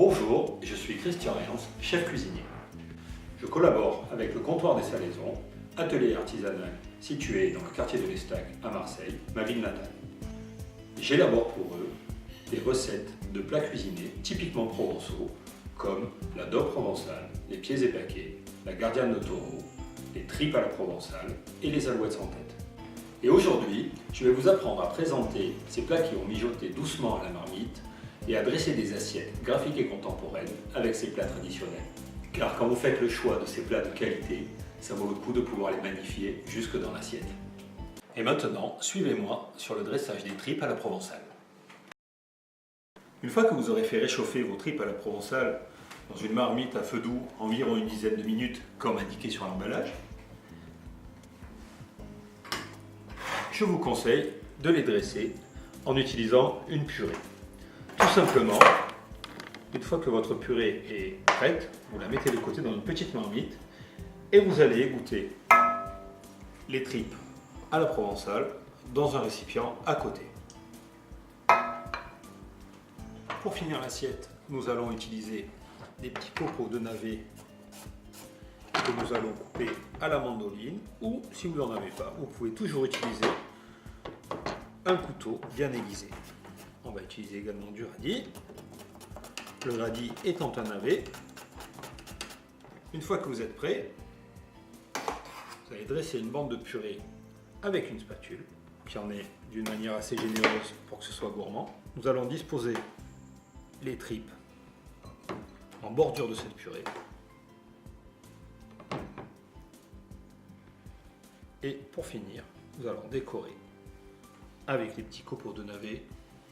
Bonjour, je suis Christian Ernst, chef cuisinier. Je collabore avec le comptoir des Salaisons, atelier artisanal situé dans le quartier de l'Estac à Marseille, ma ville natale. J'élabore pour eux des recettes de plats cuisinés typiquement provençaux comme la daube provençale, les pieds épaquets, la gardienne de taureau, les tripes à la provençale et les alouettes sans tête. Et aujourd'hui, je vais vous apprendre à présenter ces plats qui ont mijoté doucement à la marmite et à dresser des assiettes graphiques et contemporaines avec ces plats traditionnels. Car quand vous faites le choix de ces plats de qualité, ça vaut le coup de pouvoir les magnifier jusque dans l'assiette. Et maintenant, suivez-moi sur le dressage des tripes à la provençale. Une fois que vous aurez fait réchauffer vos tripes à la provençale dans une marmite à feu doux environ une dizaine de minutes, comme indiqué sur l'emballage, je vous conseille de les dresser en utilisant une purée. Tout simplement, une fois que votre purée est prête, vous la mettez de côté dans une petite marmite et vous allez égoutter les tripes à la provençale dans un récipient à côté. Pour finir l'assiette, nous allons utiliser des petits copeaux de navet que nous allons couper à la mandoline, ou si vous n'en avez pas, vous pouvez toujours utiliser un couteau bien aiguisé. On va utiliser également du radis, le radis étant un navet. Une fois que vous êtes prêt, vous allez dresser une bande de purée avec une spatule qui en est d'une manière assez généreuse pour que ce soit gourmand. Nous allons disposer les tripes en bordure de cette purée. Et pour finir, nous allons décorer avec les petits copeaux de navet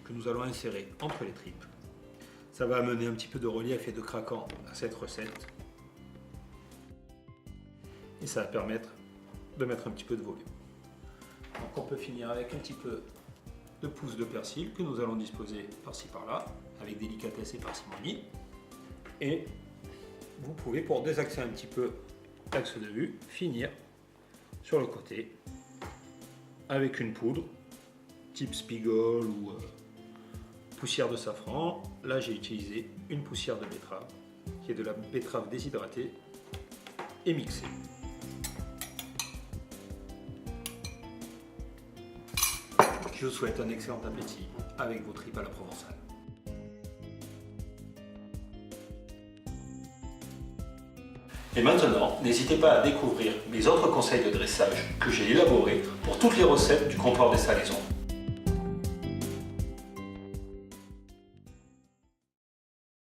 que nous allons insérer entre les tripes. Ça va amener un petit peu de relief et de craquant à cette recette. Et ça va permettre de mettre un petit peu de volume. Donc on peut finir avec un petit peu de pousses de persil que nous allons disposer par-ci par-là, avec délicatesse et parcimonie. Et vous pouvez, pour désaxer un petit peu l'axe de vue, finir sur le côté avec une poudre type spigol ou poussière de safran. Là j'ai utilisé une poussière de betterave qui est de la betterave déshydratée et mixée. Je vous souhaite un excellent appétit avec vos tripes à la provençale. Et maintenant, n'hésitez pas à découvrir mes autres conseils de dressage que j'ai élaborés pour toutes les recettes du comptoir des Salaisons.